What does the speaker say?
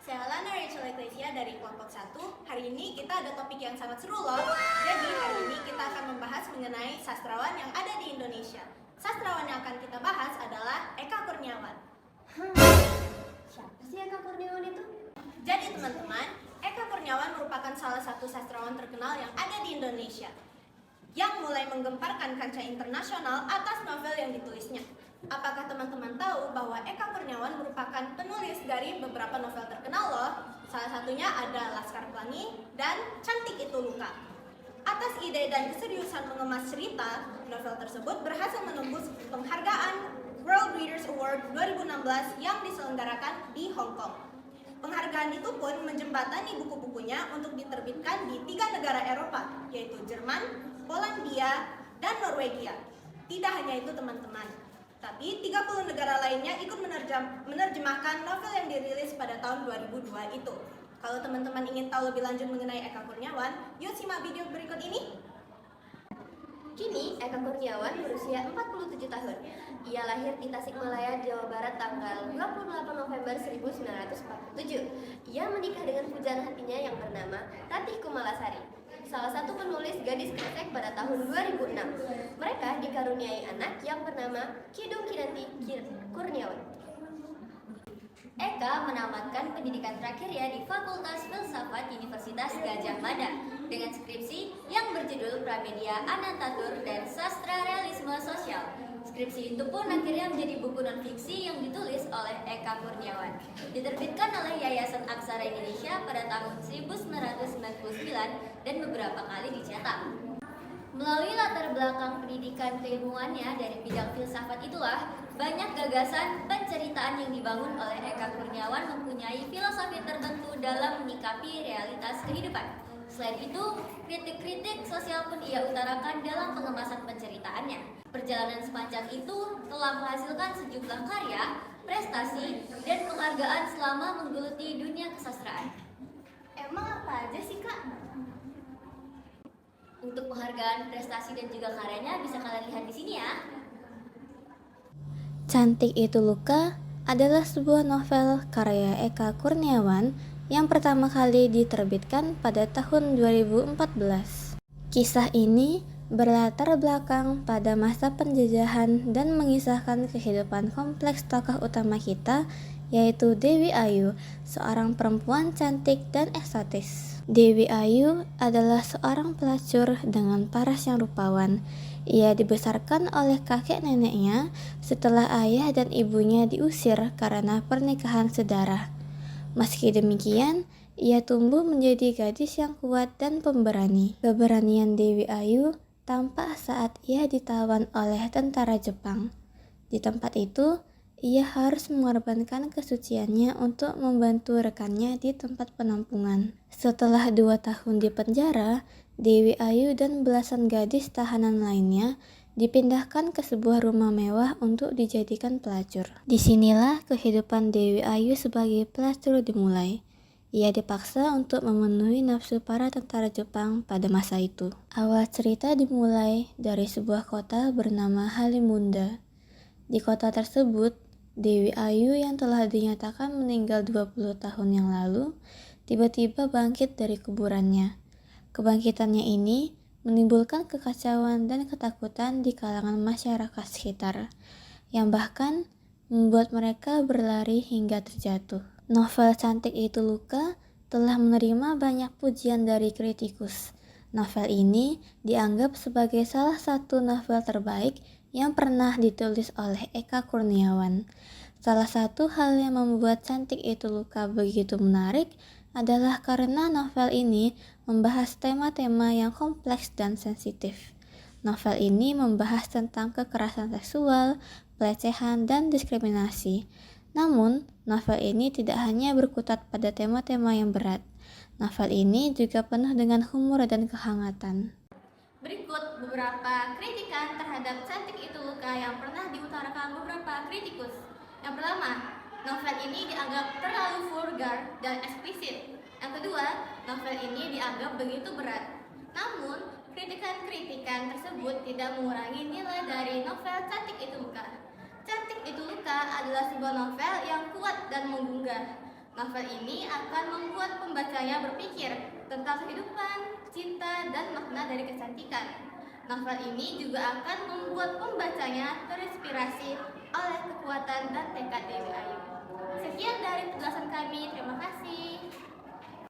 Saya Lana Rachel Ecclesia dari kelompok 1. Hari ini kita ada topik yang sangat seru loh. Jadi hari ini kita akan membahas mengenai sastrawan yang ada di Indonesia. Sastrawan yang akan kita bahas adalah Eka Kurniawan. Siapa sih Eka Kurniawan itu? Jadi teman-teman, Eka Kurniawan merupakan salah satu sastrawan terkenal yang ada di Indonesia, yang mulai menggemparkan kancah internasional atas novel yang ditulisnya. Apakah teman-teman tahu bahwa Eka Kurniawan merupakan penulis dari beberapa novel terkenal loh? Salah satunya ada Laskar Pelangi dan Cantik Itu Luka. Atas ide dan keseriusan mengemas cerita, novel tersebut berhasil menembus penghargaan World Readers Award 2016 yang diselenggarakan di Hong Kong. Penghargaan itu pun menjembatani buku-bukunya untuk diterbitkan di 3 negara Eropa, yaitu Jerman, Polandia, dan Norwegia. Tidak hanya itu teman-teman, tapi 30 negara lainnya ikut menerjemahkan novel yang dirilis pada tahun 2002 itu. Kalau teman-teman ingin tahu lebih lanjut mengenai Eka Kurniawan, yuk simak video berikut ini. Kini Eka Kurniawan berusia 47 tahun. Ia lahir di Tasikmalaya, Jawa Barat tanggal 28 November 1947. Ia menikah dengan pujaan hatinya yang bernama Ratih Kumalasari, salah satu penulis gadis kresek pada tahun 2006. Mereka dikaruniai anak yang bernama Kidung Kinanti Kurniawan. Eka menamatkan pendidikan terakhirnya di Fakultas Filsafat Universitas Gadjah Mada dengan skripsi yang berjudul Pramedia Anantatur dan Sastra Realisme Sosial. Skripsi itu pun akhirnya menjadi buku non-fiksi yang ditulis oleh Eka Kurniawan. Diterbitkan oleh Yayasan Aksara Indonesia pada tahun 1999 dan beberapa kali dicetak. Melalui latar belakang pendidikan keilmuannya dari bidang filsafat itulah, banyak gagasan penceritaan yang dibangun oleh Eka Kurniawan mempunyai filosofi tertentu dalam menyikapi realitas kehidupan. Selain itu, kritik-kritik sosial pun ia utarakan dalam pengemasan penceritaannya. Perjalanan sepanjang itu telah menghasilkan sejumlah karya, prestasi, dan penghargaan selama menggeluti dunia kesastraan. Emang apa aja sih Kak? Untuk penghargaan, prestasi, dan juga karyanya bisa kalian lihat di sini ya. Cantik Itu Luka adalah sebuah novel karya Eka Kurniawan yang pertama kali diterbitkan pada tahun 2014. Kisah ini berlatar belakang pada masa penjajahan dan mengisahkan kehidupan kompleks tokoh utama kita, yaitu Dewi Ayu, seorang perempuan cantik dan eksotis. Dewi Ayu adalah seorang pelacur dengan paras yang rupawan. Ia dibesarkan oleh kakek neneknya setelah ayah dan ibunya diusir karena pernikahan sedarah. Meski demikian, ia tumbuh menjadi gadis yang kuat dan pemberani. Keberanian Dewi Ayu tampak saat ia ditawan oleh tentara Jepang. Di tempat itu, ia harus mengorbankan kesuciannya untuk membantu rekannya di tempat penampungan. Setelah 2 tahun di penjara, Dewi Ayu dan belasan gadis tahanan lainnya dipindahkan ke sebuah rumah mewah untuk dijadikan pelacur. Disinilah kehidupan Dewi Ayu sebagai pelacur dimulai. Ia dipaksa untuk memenuhi nafsu para tentara Jepang pada masa itu. Awal cerita dimulai dari sebuah kota bernama Halimunda. Di kota tersebut, Dewi Ayu yang telah dinyatakan meninggal 20 tahun yang lalu, tiba-tiba bangkit dari kuburannya. Kebangkitannya ini menimbulkan kekacauan dan ketakutan di kalangan masyarakat sekitar, yang bahkan membuat mereka berlari hingga terjatuh. Novel Cantik Itu Luka telah menerima banyak pujian dari kritikus. Novel ini dianggap sebagai salah satu novel terbaik yang pernah ditulis oleh Eka Kurniawan. Salah satu hal yang membuat Cantik Itu Luka begitu menarik adalah karena novel ini membahas tema-tema yang kompleks dan sensitif. Novel ini membahas tentang kekerasan seksual, pelecehan, dan diskriminasi. Namun, novel ini tidak hanya berkutat pada tema-tema yang berat. Novel ini juga penuh dengan humor dan kehangatan. Berikut beberapa kritikan terhadap Cantik Itu Luka yang pernah diutarakan beberapa kritikus. Yang pertama, novel ini dianggap terlalu vulgar dan eksplisit. Yang kedua, novel ini dianggap begitu berat. Namun, kritikan-kritikan tersebut tidak mengurangi nilai dari novel Cantik Itu Luka. Cantik Itu Luka adalah sebuah novel yang kuat dan menggugah. Novel ini akan membuat pembacanya berpikir tentang kehidupan, cinta, dan makna dari kecantikan. Novel ini juga akan membuat pembacanya terinspirasi oleh kekuatan dan tekad Dewi Ayu. Sekian dari penjelasan kami, terima kasih.